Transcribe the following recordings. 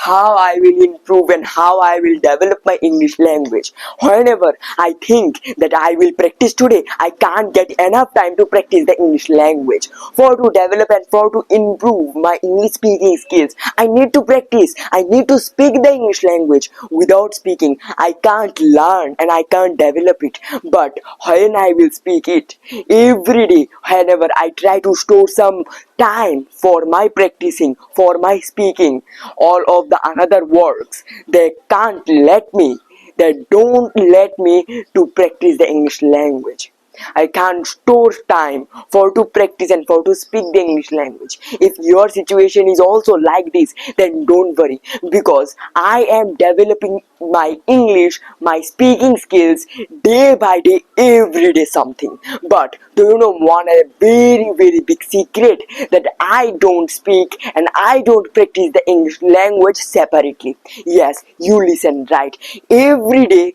how I will improve and how I will develop my English language. Whenever I think that I will practice today, I can't get enough time to practice the English language. For to develop and for to improve my English speaking skills, I need to practice. I need to speak the English language. Without speaking, I can't learn and I can't develop it. But when I will speak it every day, whenever I try to store some time for my practicing, for my speaking all of the another works, they can't let me, they don't let me to practice the English language. I can't store time for to practice and for to speak the English language. If your situation is also like this, then don't worry, because I am developing my English, my speaking skills day by day, every day something. But do you know one a very big secret, that I don't speak and I don't practice the English language separately. Yes, you listen right. Every day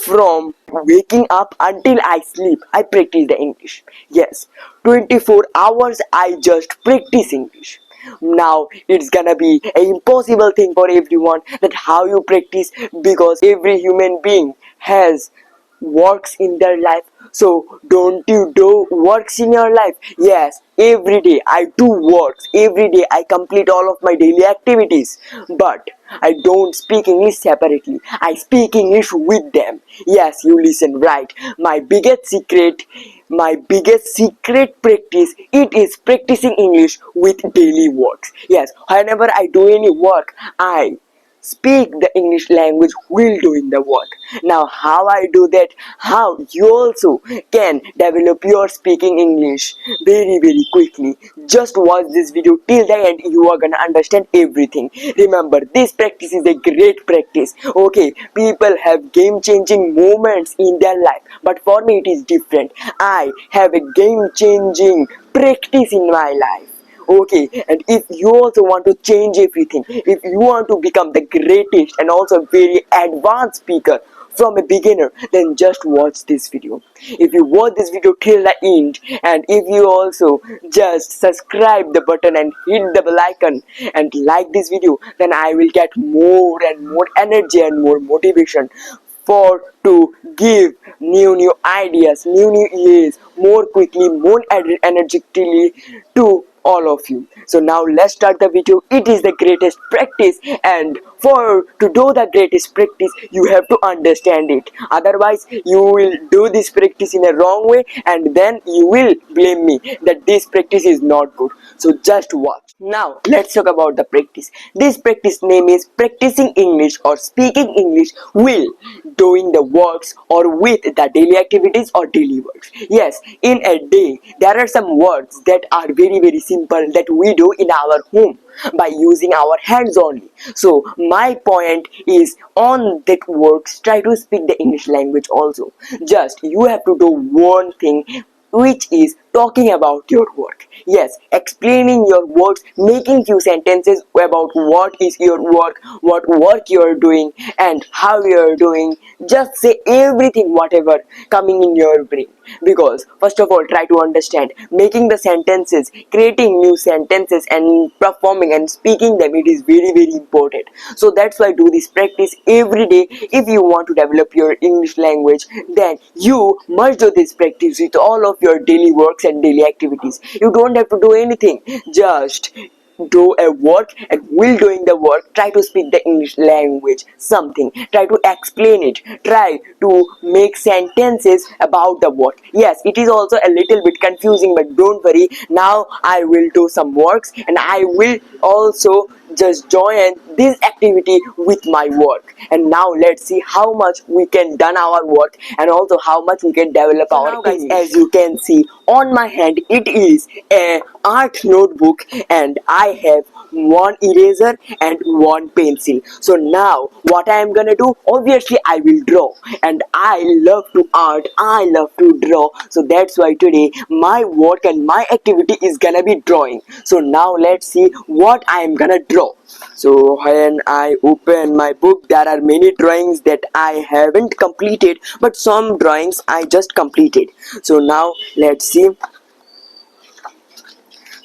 from waking up until I sleep, I practice the English. Yes, 24 hours I just practice English. Now it's gonna be an impossible thing for everyone that how you practice, because every human being has works in their life. So don't you do works in your life? Yes, every day I do works, every day I complete all of my daily activities, but I don't speak English separately, I speak English with them. Yes, you listen right. My biggest secret practice, it is practicing English with daily works. Yes, whenever I do any work, I speak the English language while doing the work. Now how I do that, how you also can develop your speaking English very quickly, just watch this video till the end, you are gonna understand everything. Remember, this practice is a great practice. Okay, people have game changing moments in their life, but for me it is different. I have a game changing practice in my life. Okay, and if you also want to change everything, if you want to become the greatest and also very advanced speaker from a beginner, then just watch this video. If you watch this video till the end, and if you also just subscribe the button and hit the bell icon and like this video, then I will get more and more energy and more motivation for to give new ideas, new ideas more quickly, more energetically to all of you. So now let's start the video. It is the greatest practice, and for to do the greatest practice, you have to understand it. Otherwise, you will do this practice in a wrong way, and then you will blame me that this practice is not good. So just watch. Now let's talk about the practice. This practice name is practicing English or speaking English while doing the works or with the daily activities or daily works. Yes, in a day there are some works that are very simple that we do in our home by using our hands only. So my point is, on that works, try to speak the English language also. Just you have to do one thing, which is talking about your work. Yes, explaining your works, making few sentences about what is your work, what work you are doing and how you are doing. Just say everything whatever coming in your brain, because first of all try to understand making the sentences, creating new sentences and performing and speaking them, it is very important. So that's why do this practice every day. If you want to develop your English language, then you must do this practice with all of your daily works and daily activities. You don't have to do anything, just do a work, and while doing the work try to speak the English language something, try to explain it, try to make sentences about the work. Yes, it is also a little bit confusing, but don't worry, now I will do some works and I will also just join this activity with my work. And now let's see how much we can done our work and also how much we can develop our now guys, English. As you can see on my hand, it is a art notebook and I have one eraser and one pencil. So now what I am gonna do, obviously I will draw, and I love to art, I love to draw. So that's why today my work and my activity is gonna be drawing. So now let's see what I am gonna draw. So when I open my book, there are many drawings that I haven't completed, but some drawings I just completed. So now let's see.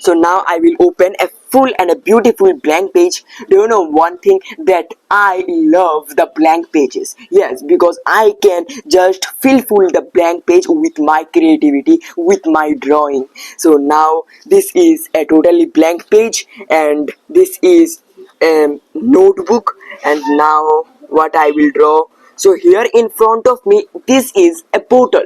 So now I will open a full and a beautiful blank page. Do you know one thing, that I love the blank pages? Yes, because I can just fill full the blank page with my creativity, with my drawing. So now this is a totally blank page, and this is a notebook. And now what I will draw, so here in front of me, this is a bottle.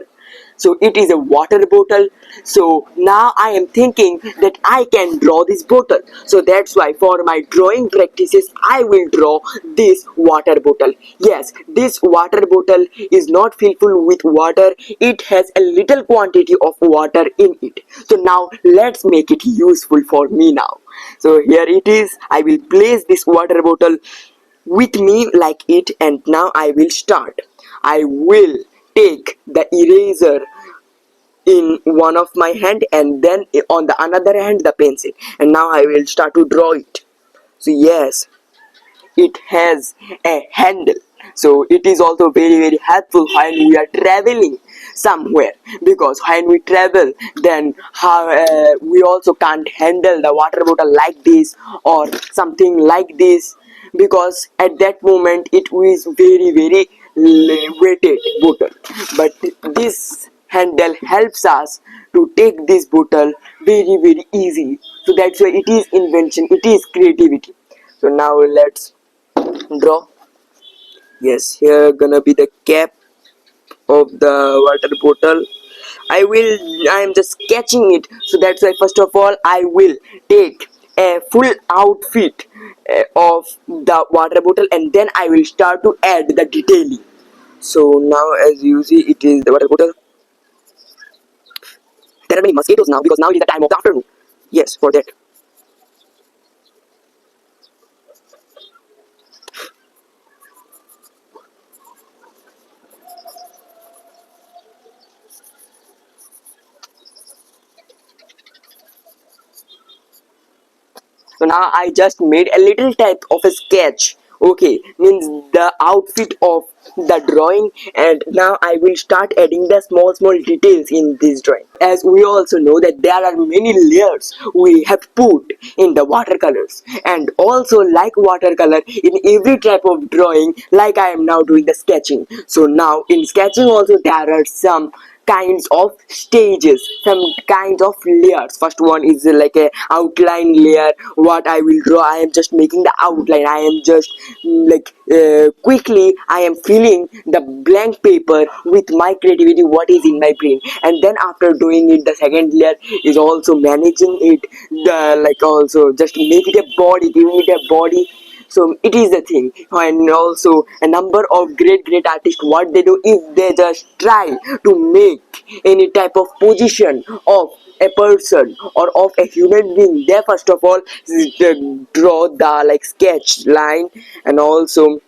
So it is a water bottle. So now I am thinking that I can draw this bottle. So that's why for my drawing practices I will draw this water bottle. Yes, this water bottle is not filled full with water, it has a little quantity of water in it. So now let's make it useful for me now. So here it is, I will place this water bottle with me like it, and now I will start. I will take the eraser in one of my hand, and then on the another hand the pencil, and now I will start to draw it. So yes, it has a handle, so it is also very helpful when we are traveling somewhere, because when we travel, then how we also can't handle the water bottle like this or something like this, because at that moment it is very weighted bottle. But this handle helps us to take this bottle very easy. So that's why it is invention, it is creativity. So now let's draw. Yes, here gonna be the cap of the water bottle. I am just sketching it. So that's why first of all I will take a full outfit of the water bottle, and then I will start to add the detailing. So now as you see, it is the water bottle. There are many mosquitoes now, because now it is the time of the afternoon. Yes, for that. So now I just made a little type of a sketch. Okay, means the outfit of the drawing, and now I will start adding the small details in this drawing. As we also know that there are many layers we have put in the watercolors, and also like watercolor in every type of drawing, like I am now doing the sketching. So now in sketching also there are some kinds of stages, some kinds of layers. First one is like a outline layer. What I will draw, I am just making the outline, I am just quickly I am filling the blank paper with my creativity, what is in my brain. And then after doing it, the second layer is also managing it, the like also just make it a body, giving it a body. So it is the thing. And also a number of great artists, what they do, if they just try to make any type of position of a person or of a human being, they first of all draw the like sketch line, and also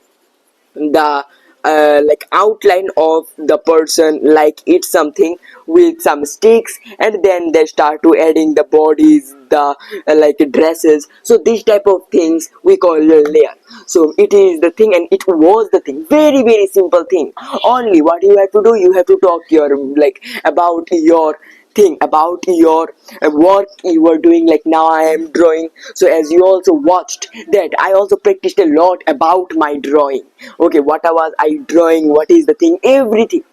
the like outline of the person, like it's something with some sticks, and then they start to adding the bodies, the like dresses. So this type of things we call a layer. So it is the thing, and it was the thing, very simple thing. Only what you have to do, you have to talk your like about your thing, about your work you are doing. Like now I am drawing, so as you also watched that I also practiced a lot about my drawing. Okay, what was I drawing, what is the thing, everything.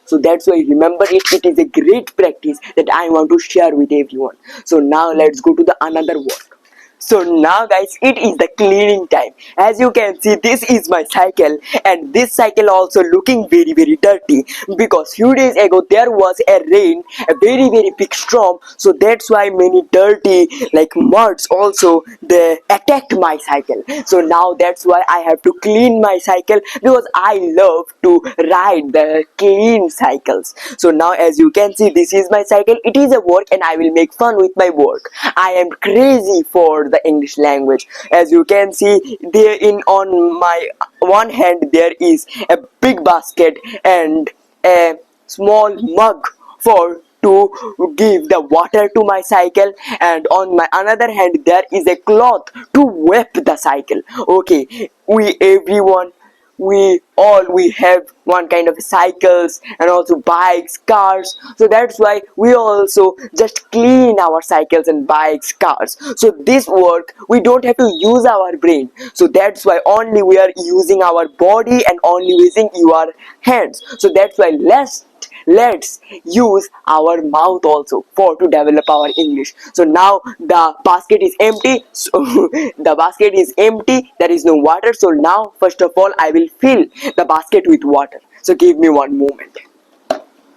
So that's why remember it, it is a great practice that I want to share with everyone. So now let's go to the another work. So now guys, it is the cleaning time. As you can see, this is my cycle, and this cycle also looking very dirty, because few days ago there was a rain, a very big storm. So that's why many dirty like muds also they attacked my cycle. So now that's why I have to clean my cycle, because I love to ride the clean cycles. So now as you can see, this is my cycle, it is a work, and I will make fun with my work. I am crazy for the English language. As you can see there, in on my one hand there is a big basket and a small mug for to give the water to my cycle, and on my another hand there is a cloth to wipe the cycle. Okay, we everyone we have one kind of cycles and also bikes, cars. So that's why we also just clean our cycles and bikes, cars. So this work we don't have to use our brain. So that's why only we are using our body and only using your hands. So that's why let's use our mouth also for to develop our English. So now the basket is empty. So the basket is empty, there is no water. So now first of all I will fill the basket with water. So give me one moment.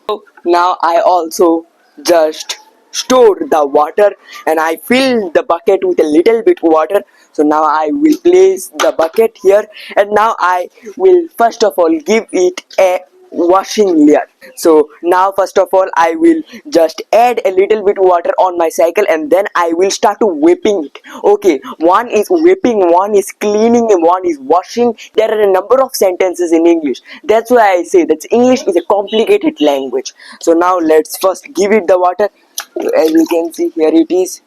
So now I also just store the water and I fill the bucket with a little bit water. So now I will place the bucket here and now I will first of all give it a washing layer. So now first of all I will just add a little bit water on my cycle and then I will start to whipping it. Okay, one is whipping, one is cleaning, and one is washing. There are a number of sentences in English. That's why I say that English is a complicated language. So now let's first give it the water. So as you can see here it is.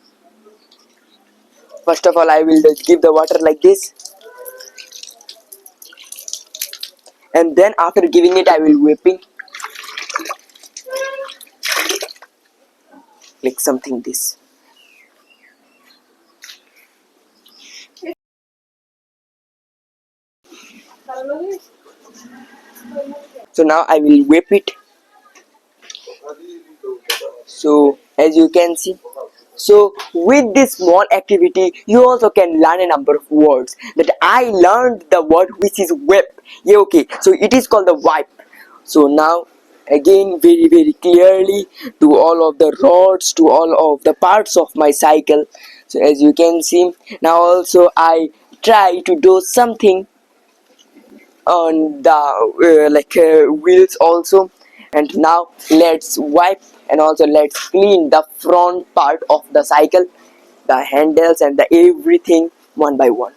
First of all I will just give the water like this, and then after giving it I will whipping like something this. So now I will whip it. So as you can see, so with this small activity you also can learn a number of words. That I learned the word which is whip. Yeah, okay, so it is called the wipe. So now again very clearly to all of the rods, to all of the parts of my cycle. So as you can see, now also I try to do something on the wheels also. And now let's wipe and also let's clean the front part of the cycle, the handles and the everything one by one.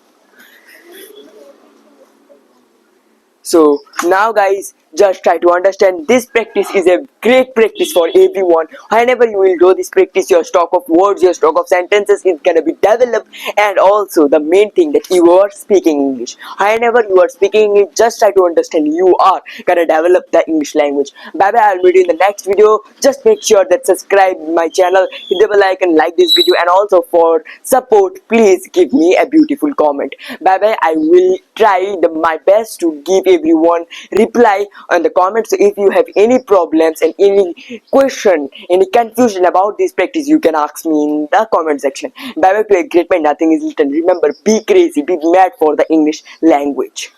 So now guys, just try to understand this practice is a great practice for everyone. Whenever you will do this practice, your stock of words, your stock of sentences is gonna be developed. And also the main thing that you are speaking English. Whenever you are speaking English, just try to understand you are gonna develop the English language. Bye bye, I'll meet you in the next video. Just make sure that subscribe my channel, hit the bell icon, like this video, and also for support please give me a beautiful comment. Bye bye, I will try my best to give everyone reply on the comments. So if you have any problems and any question, any confusion about this practice, you can ask me in the comment section. Bye bye to a great mind, nothing is written. Remember, be crazy, be mad for the English language.